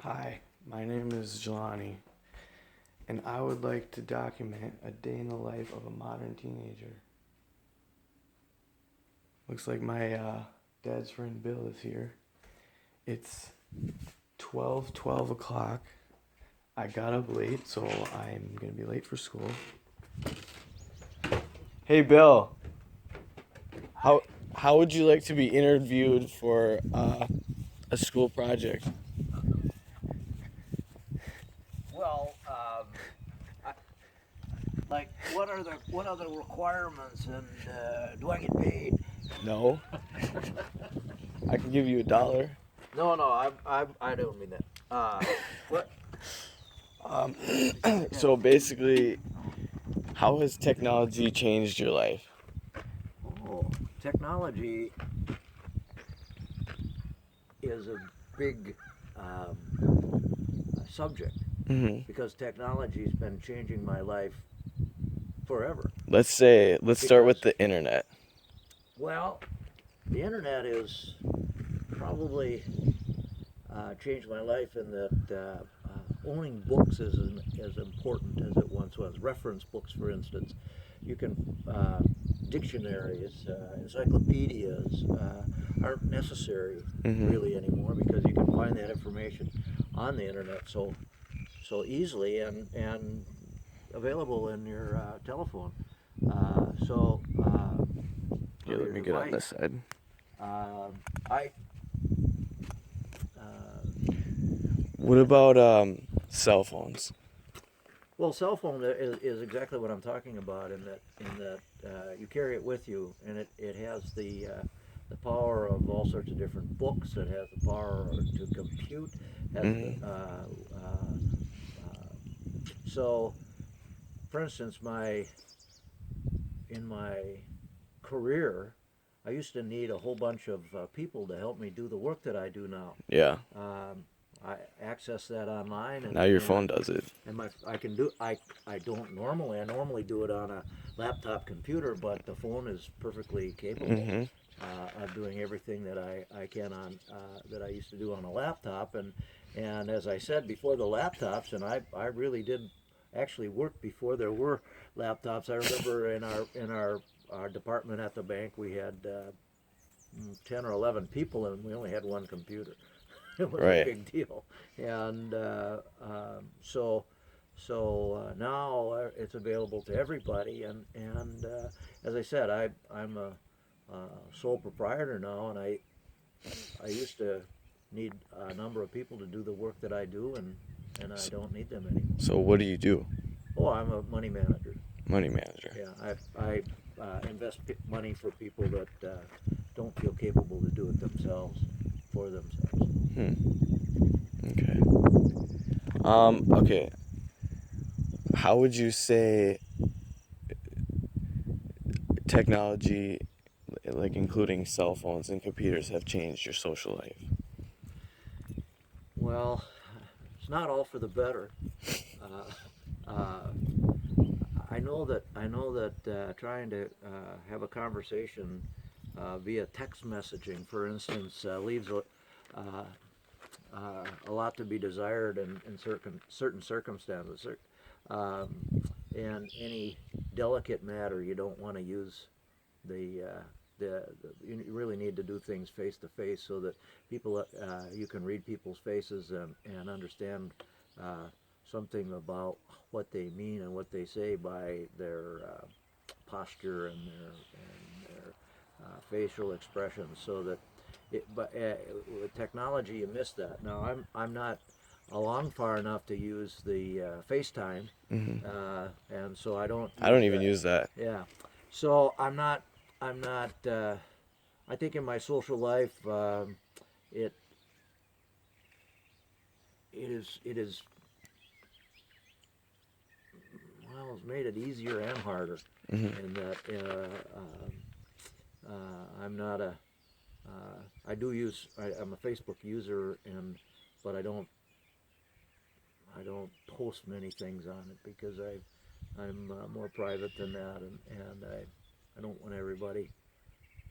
Hi, my name is Jelani, and I would like to document a day in the life of a modern teenager. Looks like my dad's friend Bill is here. It's 12 o'clock. I got up late, so I'm gonna be late for school. Hey Bill, how how would you like to be interviewed for a school project? Well, I, what are the requirements, and do I get paid? No, I can give you $1. No, no, I don't mean that. What? Um, Yeah. so basically, how has technology changed your life? Oh, technology is a big subject Hmm. because technology's been changing my life forever. Let's start with Because, the internet. well, the internet is probably changed my life in that owning books isn't as important as it once was. Reference books, for instance, you can dictionaries, encyclopedias aren't necessary Hmm. really anymore because you can find that information on the internet so easily and available in your telephone. Here, Or let your me get on this device. side. Uh, I uh, What about cell phones? Well, cell phone is exactly what I'm talking about in that you carry it with you, and it has the power of all sorts of different books. It has the power to compute. Has the Hmm. uh, so, for instance, my in my career, I used to need a whole bunch of people to help me do the work that I do now. Yeah. Um, I access that online, Now your phone does it. and my I can do I don't normally I normally do it on a laptop computer, but the phone is perfectly capable Hmm. of doing everything that I can on that I used to do on a laptop, and as I said before, the laptops, and I really did actually work before there were laptops. I remember in our department at the bank we had 10 or 11 people, and we only had one computer. It was a Right. big deal, and so now it's available to everybody. And as I said, I'm a sole proprietor now, and I used to need a number of people to do the work that I do, and I So, don't need them anymore. so what do you do? Oh, I'm a money manager. Money manager. Yeah, I invest money for people that don't feel capable to do it themselves for themselves. Hmm. Okay. Okay. How would you say technology, like including cell phones and computers, have changed your social life? Well, it's not all for the better. Uh, uh, I know that trying to have a conversation via text messaging, for instance, leaves uh, a lot to be desired in certain circumstances. Um, and any delicate matter, you don't want to use the, you really need to do things face to face so that people you can read people's faces and understand something about what they mean and what they say by their posture and their facial expressions. So that with technology you miss that. Now I'm not along far enough to use the FaceTime, Hmm. and so I don't I don't use even that. use that. Yeah, so I'm not. I think in my social life, it it is well, it's made it easier and harder. Hmm. In that I'm not a. I do use. I'm a Facebook user, but I don't post many things on it because I'm more private than that, and I don't want everybody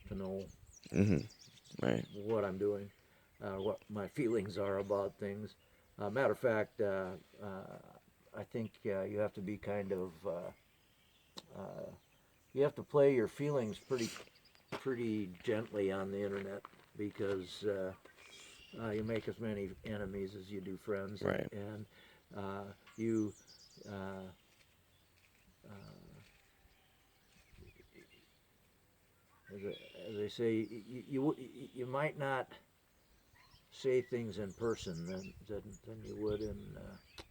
to know Hmm. Right. what I'm doing, what my feelings are about things. Matter of fact, I think you have to be kind of you have to play your feelings pretty gently on the internet because you make as many enemies as you do friends, Right. and you. Uh, as I say, you might not say things in person than you would in.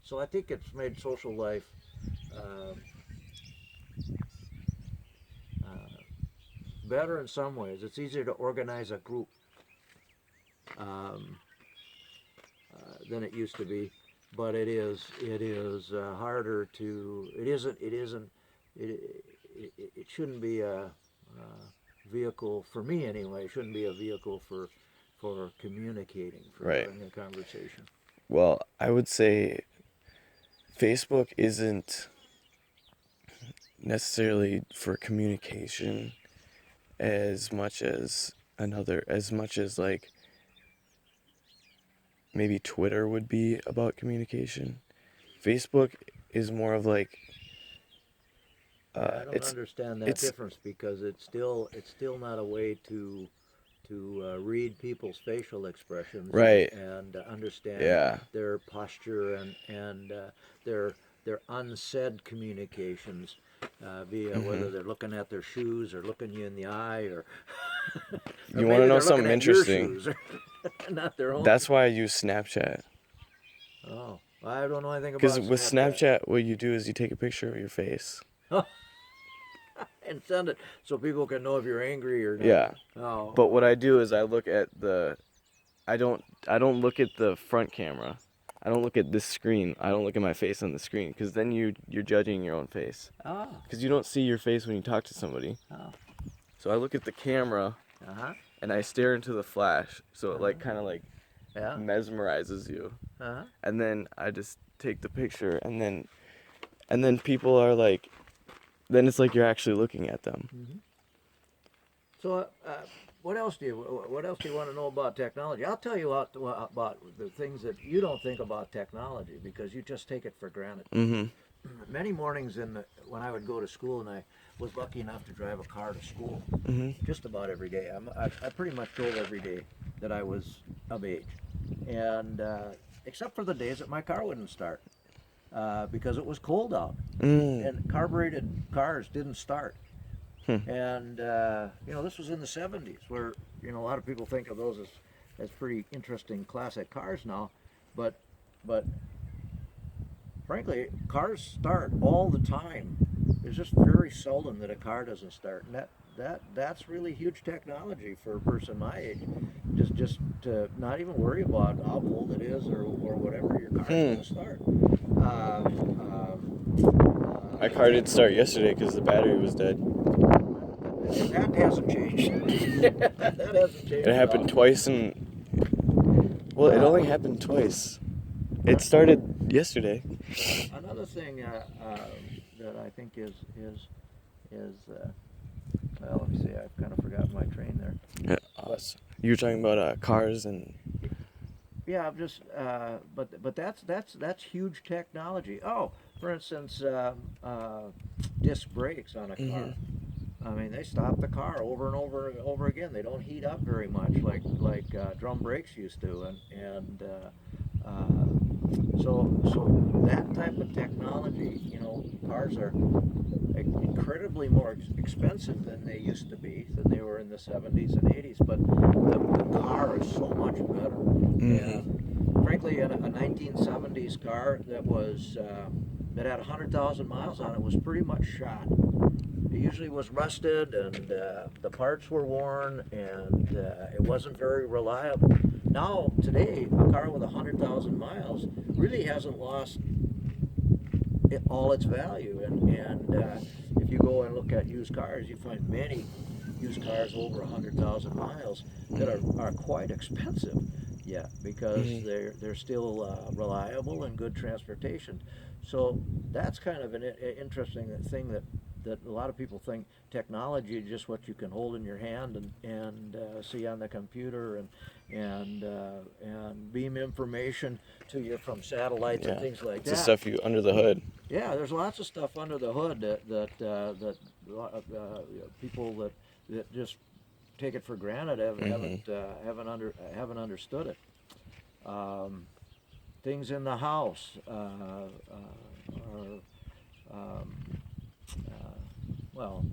So I think it's made social life uh, uh, better in some ways. It's easier to organize a group um, than it used to be, but it is harder to. It shouldn't be a vehicle for me anyway. It shouldn't be a vehicle for communicating, for Right. having a conversation. Well, I would say Facebook isn't necessarily for communication as much as like maybe Twitter would be about communication. Facebook is more of like I don't understand that it's difference because it's still not a way to read people's facial expressions right. and understand Yeah. their posture and their unsaid communications, via Hmm. whether they're looking at their shoes or looking you in the eye or You want to maybe know they're looking something at your interesting? shoes, not their own That's shoes. why I use Snapchat. Oh, I don't know anything Because about with Snapchat. Snapchat, what you do is you take a picture of your face. And send it so people can know if you're angry or not. Yeah. Oh, But what I do is I look at the I don't look at the front camera. I don't look at this screen. I don't look at my face on the screen because then you're judging your own face. oh, Because you don't see your face when you talk to somebody. oh, So I look at the camera uh-huh, and I stare into the flash. So it like uh-huh, kind of like yeah, mesmerizes you. uh-huh. And then I just take the picture and then people are like then it's like you're actually looking at them. Mm-hmm. So, what else do you want to know about technology? I'll tell you about the things that you don't think about technology because you just take it for granted. Mhm. Many mornings when I would go to school, and I was lucky enough to drive a car to school, Mhm. just about every day. I pretty much drove every day that I was of age, and except for the days that my car wouldn't start because it was cold out, Mm. and carbureted cars didn't start. Hmm. And this was in the '70s, where a lot of people think of those as pretty interesting classic cars now, but but frankly, cars start all the time. There's just very seldom that a car doesn't start, and that's really huge technology for a person my age. Just to not even worry about how cold it is or whatever, your car's Hmm. going to start. My car did start yesterday because the battery was dead. That hasn't changed. That hasn't changed It at all. happened twice and well, it only happened twice. It started yesterday. Another thing that I think is well, let me see. I've kind of forgotten my train there. You were talking about cars and Yeah, I'm just but that's huge technology. Oh, for instance, disc brakes on a car. mhm. I mean, they stop the car over and over and over again. They don't heat up very much like drum brakes used to, and so that type of technology, cars are incredibly more expensive than they used to be, than they were in the '70s and '80s. But the car is so much better. Mhm. And frankly, a 1970s car that had 100,000 miles on it was pretty much shot. It usually was rusted, and the parts were worn, and it wasn't very reliable. Now, today, a car with 100,000 miles really hasn't lost all its value. And if you go and look at used cars, you find many used cars over 100,000 miles that are quite expensive. Yeah, because Mhm. they're still reliable and good transportation. So that's kind of an interesting thing that a lot of people think technology is just what you can hold in your hand and see on the computer and beam information to you from satellites and Yeah. things like It's the that. stuff you under the hood. Yeah, there's lots of stuff under the hood people that just take it for granted haven't understood it. Things in the house are well,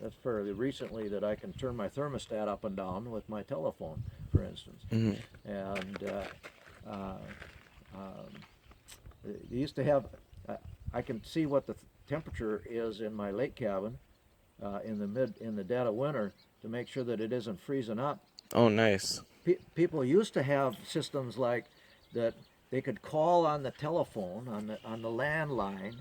that's fairly recently that I can turn my thermostat up and down with my telephone, for instance. And they used to have, I can see what the temperature is in my lake cabin in the dead of winter to make sure that it isn't freezing up. Oh, nice. People used to have systems like that. They could call on the telephone on the landline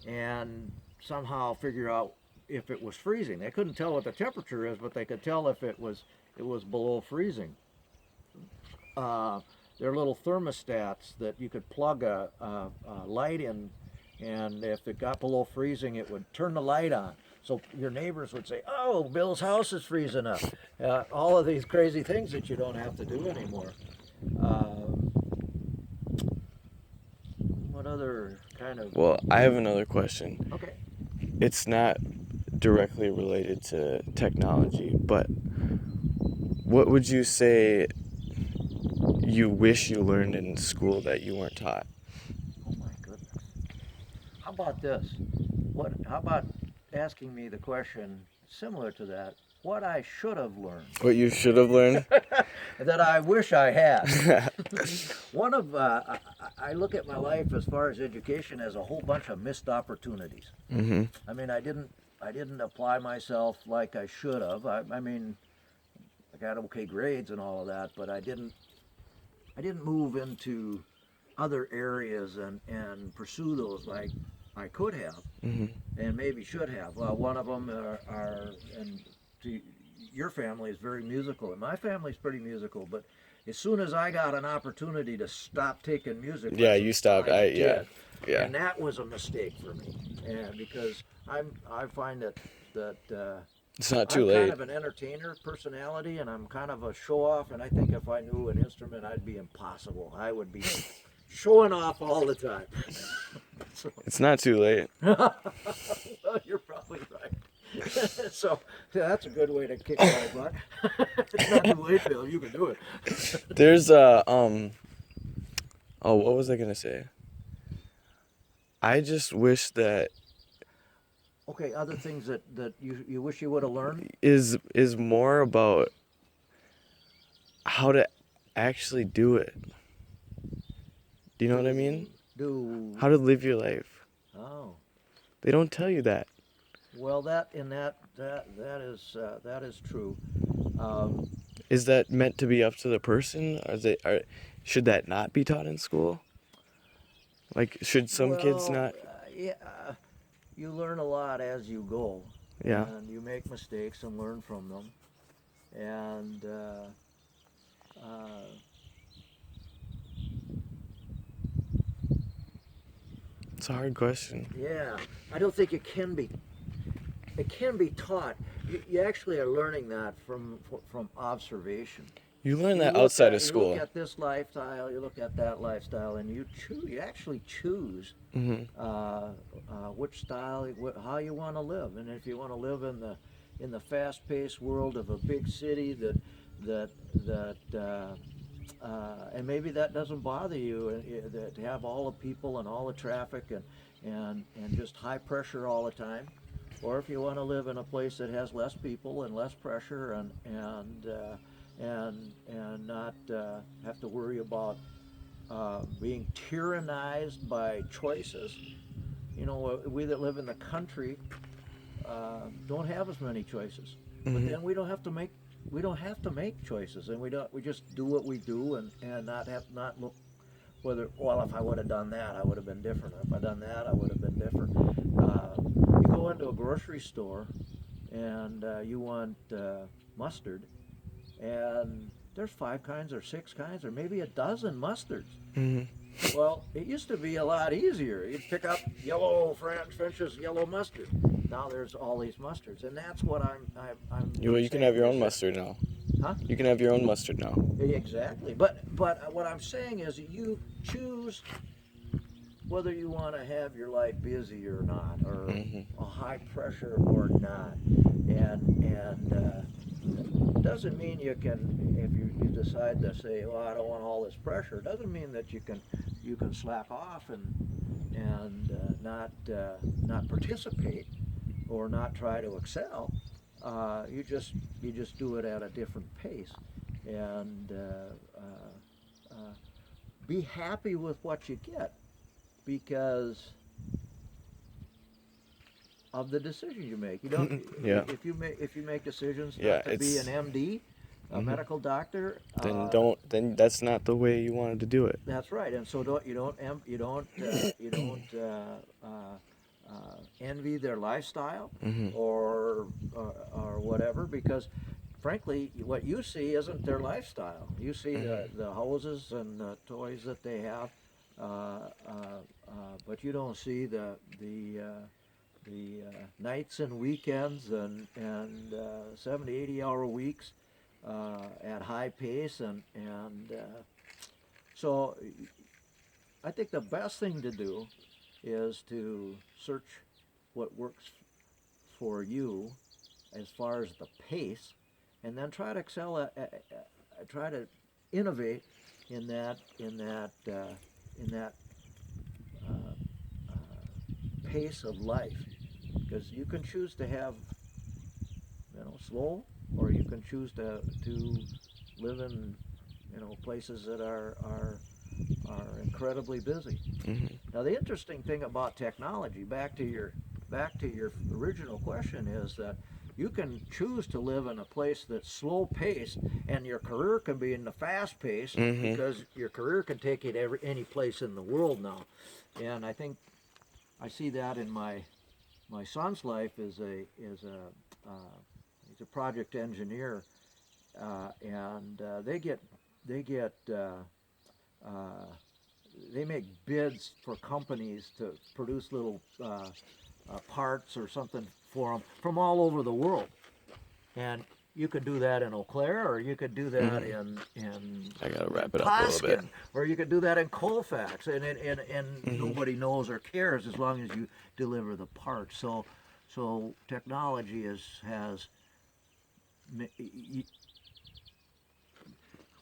and somehow figure out if it was freezing. They couldn't tell what the temperature is, but they could tell if it was below freezing. They're little thermostats that you could plug a light in, and if it got below freezing, it would turn the light on. So your neighbors would say, "Oh, Bill's house is freezing up." All of these crazy things that you don't have to do anymore. What other kind of? Well, I have another question. Okay. It's not directly related to technology, but what would you say you wish you learned in school that you weren't taught? Oh my goodness. How about this? How about asking me the question similar to that? What I should have learned. What you should have learned? That I wish I had. I look at my life as far as education as a whole bunch of missed opportunities. I mean, I didn't apply myself like I should have. I mean, I got okay grades and all of that, but I didn't move into other areas and pursue those like I could have and maybe should have. Well, one of them are and your family is very musical, and my family's pretty musical, but as soon as I got an opportunity to stop taking music Yeah, lessons, you stopped. I did. Yeah. And that was a mistake for me, and because I find that It's not too I'm late. kind of an entertainer personality, and I'm kind of a show-off, and I think if I knew an instrument, I'd be impossible. I would be showing off all the time. So, It's not too late. well, you're probably right. So that's a good way to kick my butt. It's not too late, Bill. You can do it. There's oh, what was I gonna say? I just wish that Okay, other things that you wish you would have learned? is more about how to actually do it. Do you know what I mean? How to live your life. Oh. They don't tell you that. Well, that is true. Is that meant to be up to the person? Should that not be taught in school? Like, should some kids not? Yeah, you learn a lot as you go. Yeah. And you make mistakes and learn from them. And It's a hard question. yeah, I don't think it can be. It can be taught. You actually are learning that from observation. You learn that outside of You school. look at this lifestyle, you look at that lifestyle, and you actually choose which style, how you want to live. And if you want to live in the fast-paced world of a big city and maybe that doesn't bother you, to have all the people and all the traffic and just high pressure all the time. Or if you want to live in a place that has less people and less pressure and not have to worry about being tyrannized by choices. You know, we that live in the country don't have as many choices. But then we don't have to make choices, and we just do what we do and not look whether, well, if I would have done that, I would have been different. If I'd done that, I would have been different. You go into a grocery store and you want mustard, and there's 5 kinds or 6 kinds or maybe a dozen mustards. Well, it used to be a lot easier. You'd pick up yellow French's yellow mustard. now there's all these mustards, and that's what I'm You can saying have your is own that, mustard now. huh? You can have your own mustard now. Exactly. But what I'm saying is you choose whether you want to have your life busy or not, or Hmm. a high pressure or not, and doesn't mean you can, if you decide to say, well, I don't want all this pressure, doesn't mean that you can slack off and not participate or not try to excel. You just do it at a different pace, and be happy with what you get because of the decisions you make. You don't Yeah. if you make decisions Yeah, not to be an it's MD, a hmm medical doctor. then that's not the way you wanted to do it. That's right, and so you don't envy their lifestyle Hmm. or whatever because frankly what you see isn't their lifestyle. You see Hmm. the houses and the toys that they have, but you don't see the nights and weekends and 70 80 hour weeks at high pace and so I think the best thing to do is to search what works for you as far as the pace, and then try to try to innovate in that uh, pace of life. Because you can choose to have slow, or you can choose to live in places that are incredibly busy. Hmm. Now, the interesting thing about technology, back to your original question, is that you can choose to live in a place that's slow paced, and your career can be in the fast pace Hmm. because your career can take you to any place in the world now. And I think I see that in my son's life he's a project engineer, and they get uh, they make bids for companies to produce little parts or something for them from all over the world. And you could do that in Eau Claire, or you could do that Hmm. in I gotta wrap it up a little bit. Paskin, or you could do that in Colfax, and Hmm. nobody knows or cares as long as you deliver the parts. So technology has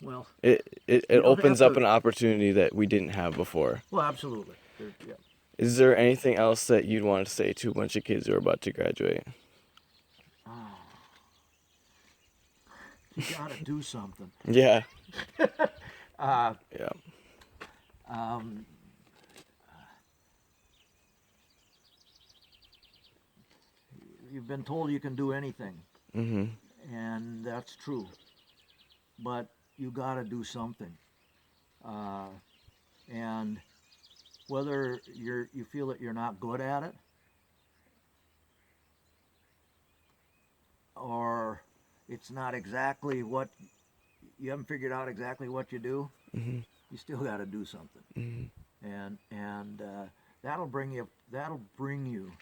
well, It you don't opens have up to. an opportunity that we didn't have before. Well, absolutely. Yeah. Is there anything else that you'd want to say to a bunch of kids who are about to graduate? Oh, you got to do something. Yeah. uh, Yeah. um, you've been told you can do anything, Mhm. and that's true. But you got to do something. Uh, and whether you feel that you're not good at it, or it's not exactly what you haven't figured out exactly what you do, Mhm. you still got to do something, Mhm. and that'll bring you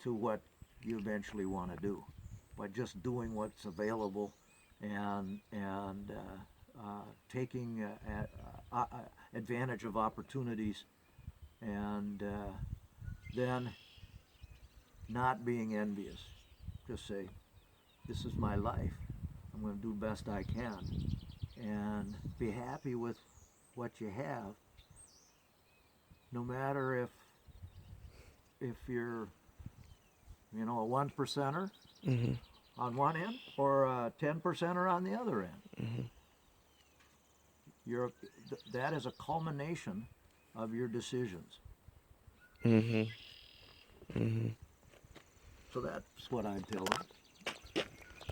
to what you eventually want to do by just doing what's available and taking advantage of opportunities and then not being envious. Just say, this is my life. I'm going to do the best I can and be happy with what you have, no matter if you're a one percenter Mhm. on one end or a 10%er on the other end. Mhm. You're, that is a culmination of your decisions. Mhm. Mhm. So that's what I'd tell them.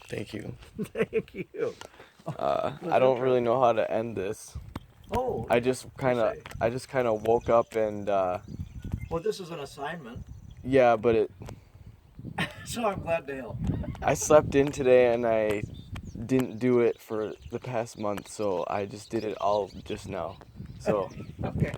Thank you. Thank you. It was I don't really interesting. know how to end this. Oh, I just you kind of say. I just kind of woke up and Well, this is an assignment, yeah, but so I'm glad to help. I slept in today and I didn't do it for the past month, so I just did it all just now. So Okay.